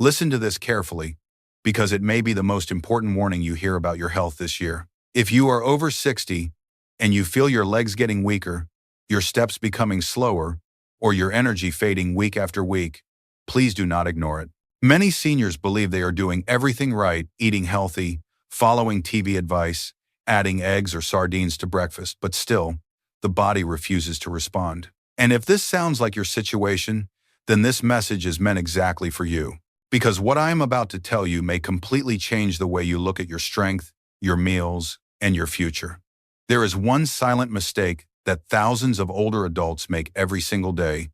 Listen to this carefully, because it may be the most important warning you hear about your health this year. If you are over 60 and you feel your legs getting weaker, your steps becoming slower, or your energy fading week after week, please do not ignore it. Many seniors believe they are doing everything right, eating healthy, following TV advice, adding eggs or sardines to breakfast, but still, the body refuses to respond. And if this sounds like your situation, then this message is meant exactly for you. Because what I am about to tell you may completely change the way you look at your strength, your meals, and your future. There is one silent mistake that thousands of older adults make every single day,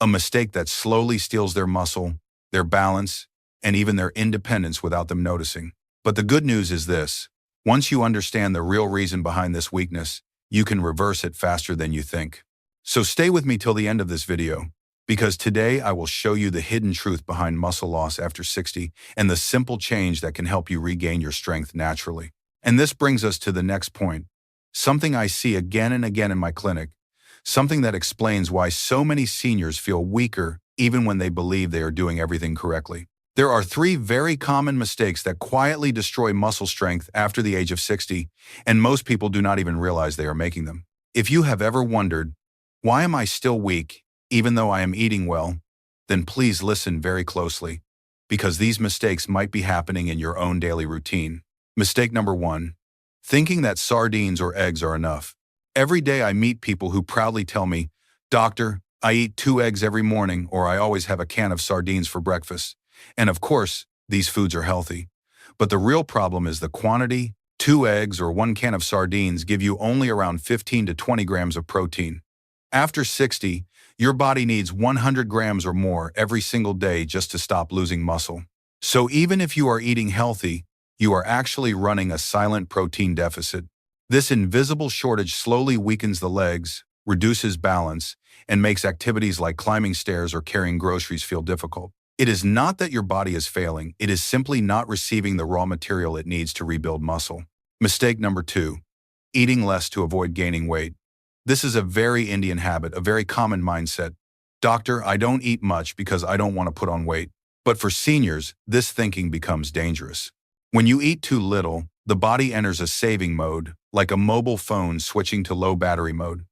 a mistake that slowly steals their muscle, their balance, and even their independence without them noticing. But the good news is this: once you understand the real reason behind this weakness, you can reverse it faster than you think. So stay with me till the end of this video, because today I will show you the hidden truth behind muscle loss after 60 and the simple change that can help you regain your strength naturally. And this brings us to the next point, something I see again and again in my clinic, something that explains why so many seniors feel weaker even when they believe they are doing everything correctly. There are 3 very common mistakes that quietly destroy muscle strength after the age of 60, and most people do not even realize they are making them. If you have ever wondered, why am I still weak even though I am eating well, then please listen very closely, because these mistakes might be happening in your own daily routine. Mistake number 1, thinking that sardines or eggs are enough. Every day I meet people who proudly tell me, "Doctor, I eat 2 eggs every morning," or "I always have a can of sardines for breakfast." And of course, these foods are healthy. But the real problem is the quantity. 2 eggs or 1 can of sardines give you only around 15 to 20 grams of protein. After 60, your body needs 100 grams or more every single day just to stop losing muscle. So even if you are eating healthy, you are actually running a silent protein deficit. This invisible shortage slowly weakens the legs, reduces balance, and makes activities like climbing stairs or carrying groceries feel difficult. It is not that your body is failing, it is simply not receiving the raw material it needs to rebuild muscle. Mistake number 2, eating less to avoid gaining weight. This is a very Indian habit, a very common mindset. "Doctor, I don't eat much because I don't want to put on weight." But for seniors, this thinking becomes dangerous. When you eat too little, the body enters a saving mode, like a mobile phone switching to low battery mode.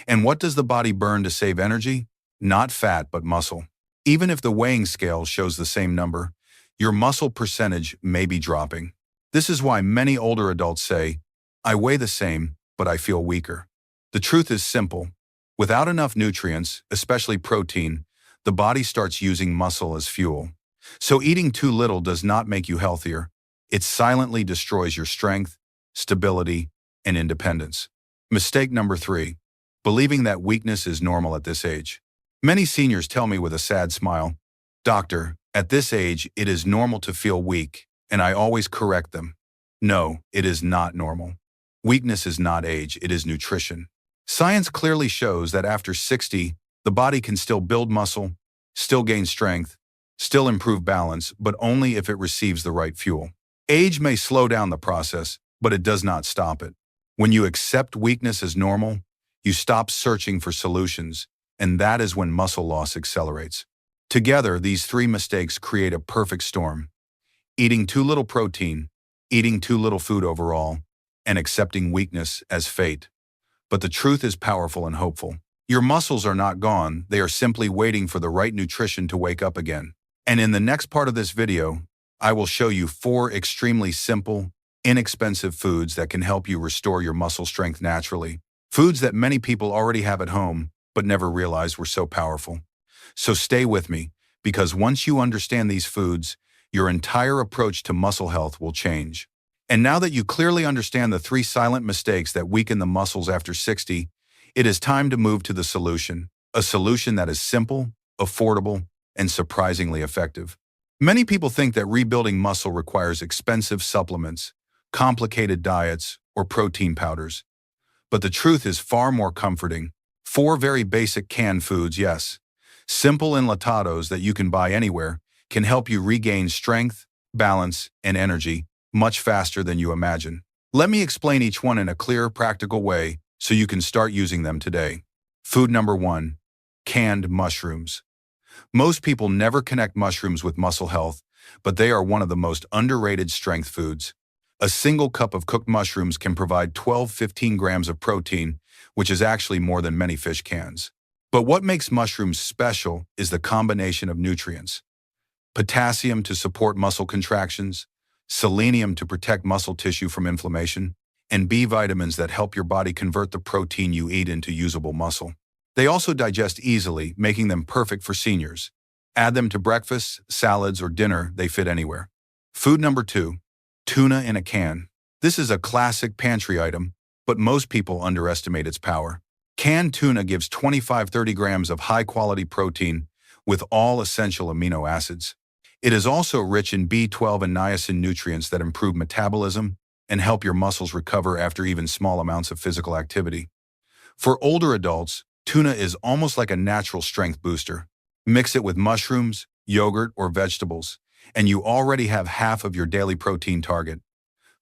And what does the body burn to save energy? Not fat, but muscle. Even if the weighing scale shows the same number, your muscle percentage may be dropping. This is why many older adults say, "I weigh the same, but I feel weaker." The truth is simple. Without enough nutrients, especially protein, the body starts using muscle as fuel. So eating too little does not make you healthier. It silently destroys your strength, stability, and independence. Mistake number 3, believing that weakness is normal at this age. Many seniors tell me with a sad smile, "Doctor, at this age, it is normal to feel weak," and I always correct them. No, it is not normal. Weakness is not age, it is nutrition. Science clearly shows that after 60, the body can still build muscle, still gain strength, still improve balance, but only if it receives the right fuel. Age may slow down the process, but it does not stop it. When you accept weakness as normal, you stop searching for solutions, and that is when muscle loss accelerates. Together, these 3 mistakes create a perfect storm: eating too little protein, eating too little food overall, and accepting weakness as fate. But the truth is powerful and hopeful. Your muscles are not gone, they are simply waiting for the right nutrition to wake up again. And in the next part of this video, I will show you 4 extremely simple, inexpensive foods that can help you restore your muscle strength naturally. Foods that many people already have at home, but never realized were so powerful. So stay with me, because once you understand these foods, your entire approach to muscle health will change. And now that you clearly understand the 3 silent mistakes that weaken the muscles after 60, it is time to move to the solution, a solution that is simple, affordable, and surprisingly effective. Many people think that rebuilding muscle requires expensive supplements, complicated diets, or protein powders. But the truth is far more comforting. 4 very basic canned foods, yes, simple enlatados that you can buy anywhere, can help you regain strength, balance, and energy much faster than you imagine. Let me explain each one in a clear, practical way so you can start using them today. Food number 1, canned mushrooms. Most people never connect mushrooms with muscle health, but they are one of the most underrated strength foods. A single cup of cooked mushrooms can provide 12–15 grams of protein, which is actually more than many fish cans. But what makes mushrooms special is the combination of nutrients: potassium to support muscle contractions, selenium to protect muscle tissue from inflammation, and B vitamins that help your body convert the protein you eat into usable muscle. They also digest easily, making them perfect for seniors. Add them to breakfast, salads, or dinner, they fit anywhere. Food number 2, tuna in a can. This is a classic pantry item, but most people underestimate its power. Canned tuna gives 25–30 grams of high-quality protein with all essential amino acids. It is also rich in B12 and niacin nutrients that improve metabolism and help your muscles recover after even small amounts of physical activity. For older adults, tuna is almost like a natural strength booster. Mix it with mushrooms, yogurt, or vegetables, and you already have half of your daily protein target.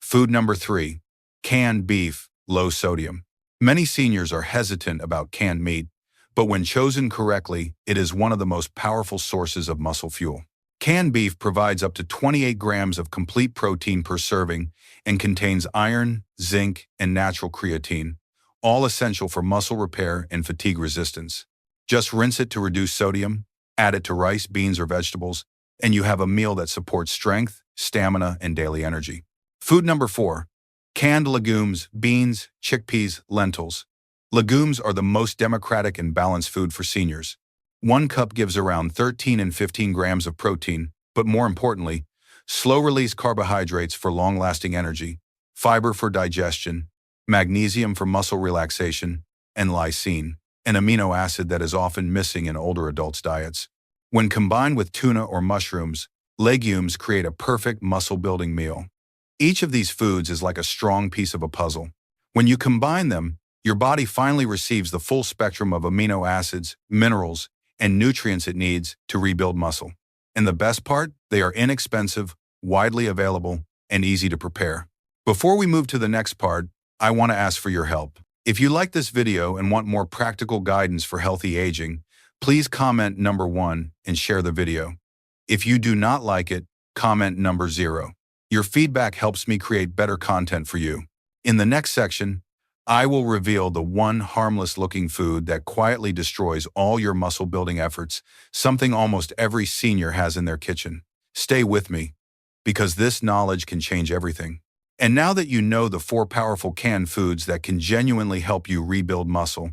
Food number 3, canned beef, low sodium. Many seniors are hesitant about canned meat, but when chosen correctly, it is one of the most powerful sources of muscle fuel. Canned beef provides up to 28 grams of complete protein per serving and contains iron, zinc, and natural creatine, all essential for muscle repair and fatigue resistance. Just rinse it to reduce sodium, add it to rice, beans, or vegetables, and you have a meal that supports strength, stamina, and daily energy. Food number 4, canned legumes, beans, chickpeas, lentils. Legumes are the most democratic and balanced food for seniors. 1 cup gives around 13 and 15 grams of protein, but more importantly, slow-release carbohydrates for long-lasting energy, fiber for digestion, magnesium for muscle relaxation, and lysine, an amino acid that is often missing in older adults' diets. When combined with tuna or mushrooms, legumes create a perfect muscle-building meal. Each of these foods is like a strong piece of a puzzle. When you combine them, your body finally receives the full spectrum of amino acids, minerals, and nutrients it needs to rebuild muscle. And the best part, they are inexpensive, widely available, and easy to prepare. Before we move to the next part, I want to ask for your help. If you like this video and want more practical guidance for healthy aging, please comment number 1 and share the video. If you do not like it, comment number 0. Your feedback helps me create better content for you. In the next section, I will reveal the one harmless-looking food that quietly destroys all your muscle-building efforts, something almost every senior has in their kitchen. Stay with me, because this knowledge can change everything. And now that you know the 4 powerful canned foods that can genuinely help you rebuild muscle,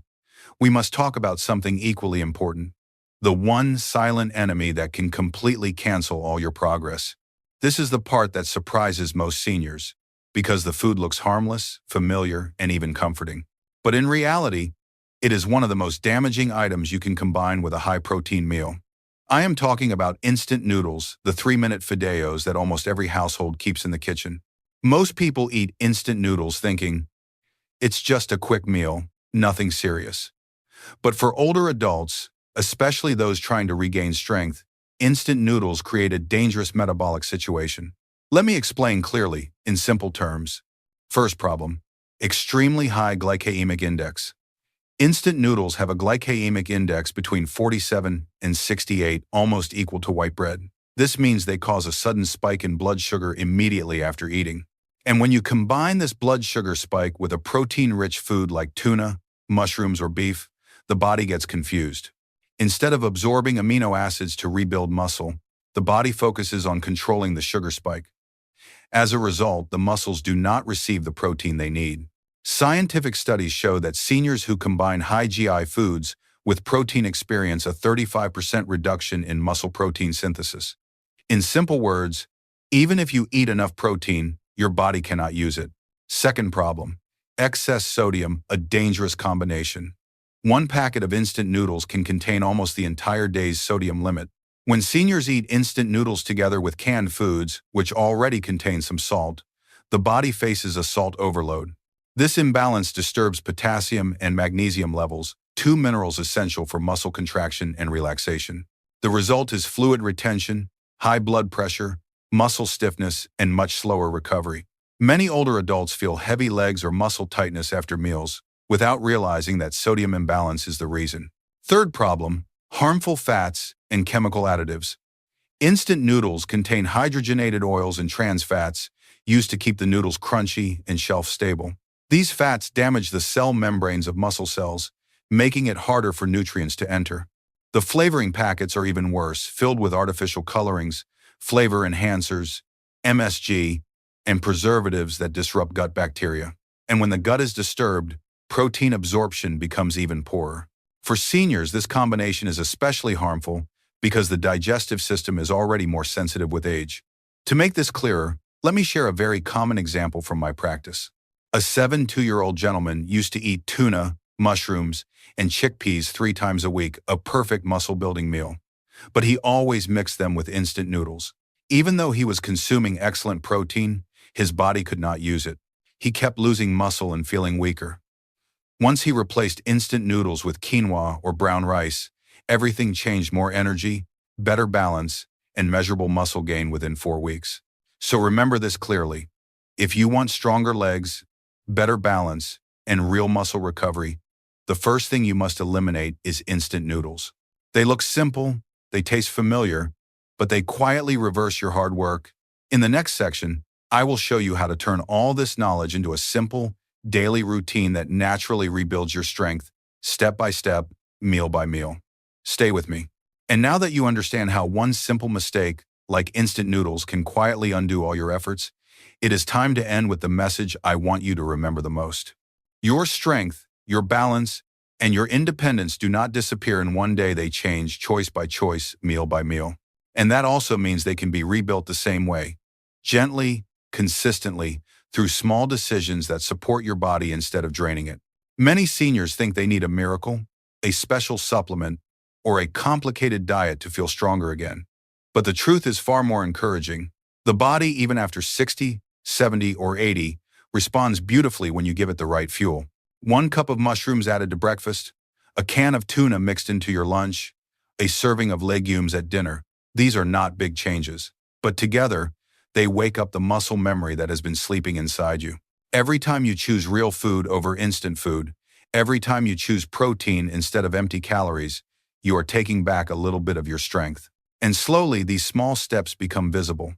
we must talk about something equally important: the one silent enemy that can completely cancel all your progress. This is the part that surprises most seniors, because the food looks harmless, familiar, and even comforting. But in reality, it is one of the most damaging items you can combine with a high-protein meal. I am talking about instant noodles, the 3-minute fideos that almost every household keeps in the kitchen. Most people eat instant noodles thinking, it's just a quick meal, nothing serious. But for older adults, especially those trying to regain strength, instant noodles create a dangerous metabolic situation. Let me explain clearly, in simple terms. First problem: extremely high glycemic index. Instant noodles have a glycemic index between 47 and 68, almost equal to white bread. This means they cause a sudden spike in blood sugar immediately after eating. And when you combine this blood sugar spike with a protein-rich food like tuna, mushrooms, or beef, the body gets confused. Instead of absorbing amino acids to rebuild muscle, the body focuses on controlling the sugar spike. As a result, the muscles do not receive the protein they need. Scientific studies show that seniors who combine high GI foods with protein experience a 35% reduction in muscle protein synthesis. In simple words, even if you eat enough protein, your body cannot use it. Second problem: excess sodium, a dangerous combination. 1 packet of instant noodles can contain almost the entire day's sodium limit. When seniors eat instant noodles together with canned foods, which already contain some salt, the body faces a salt overload. This imbalance disturbs potassium and magnesium levels, 2 minerals essential for muscle contraction and relaxation. The result is fluid retention, high blood pressure, muscle stiffness, and much slower recovery. Many older adults feel heavy legs or muscle tightness after meals, without realizing that sodium imbalance is the reason. Third problem: harmful fats and chemical additives. Instant noodles contain hydrogenated oils and trans fats used to keep the noodles crunchy and shelf-stable. These fats damage the cell membranes of muscle cells, making it harder for nutrients to enter. The flavoring packets are even worse, filled with artificial colorings, flavor enhancers, MSG, and preservatives that disrupt gut bacteria. And when the gut is disturbed, protein absorption becomes even poorer. For seniors, this combination is especially harmful because the digestive system is already more sensitive with age. To make this clearer, let me share a very common example from my practice. A 72-year-old gentleman used to eat tuna, mushrooms, and chickpeas 3 times a week, a perfect muscle-building meal. But he always mixed them with instant noodles. Even though he was consuming excellent protein, his body could not use it. He kept losing muscle and feeling weaker. Once he replaced instant noodles with quinoa or brown rice, everything changed: more energy, better balance, and measurable muscle gain within 4 weeks. So remember this clearly. If you want stronger legs, better balance, and real muscle recovery, the first thing you must eliminate is instant noodles. They look simple, they taste familiar, but they quietly reverse your hard work. In the next section, I will show you how to turn all this knowledge into a simple, daily routine that naturally rebuilds your strength, step by step, meal by meal. Stay with me. And now that you understand how one simple mistake, like instant noodles, can quietly undo all your efforts, it is time to end with the message I want you to remember the most. Your strength, your balance, and your independence do not disappear in one day. They change choice by choice, meal by meal. And that also means they can be rebuilt the same way, gently, consistently, through small decisions that support your body instead of draining it. Many seniors think they need a miracle, a special supplement, or a complicated diet to feel stronger again. But the truth is far more encouraging. The body, even after 60, 70, or 80, responds beautifully when you give it the right fuel. 1 cup of mushrooms added to breakfast, a can of tuna mixed into your lunch, a serving of legumes at dinner. These are not big changes, but together, they wake up the muscle memory that has been sleeping inside you. Every time you choose real food over instant food, every time you choose protein instead of empty calories, you are taking back a little bit of your strength. And slowly, these small steps become visible.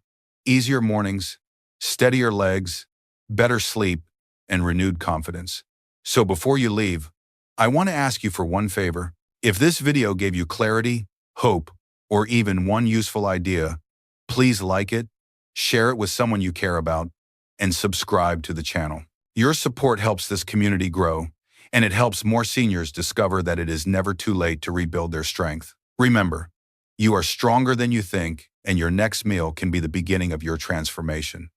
Easier mornings, steadier legs, better sleep, and renewed confidence. So before you leave, I want to ask you for one favor. If this video gave you clarity, hope, or even one useful idea, please like it, share it with someone you care about, and subscribe to the channel. Your support helps this community grow, and it helps more seniors discover that it is never too late to rebuild their strength. Remember, you are stronger than you think, and your next meal can be the beginning of your transformation.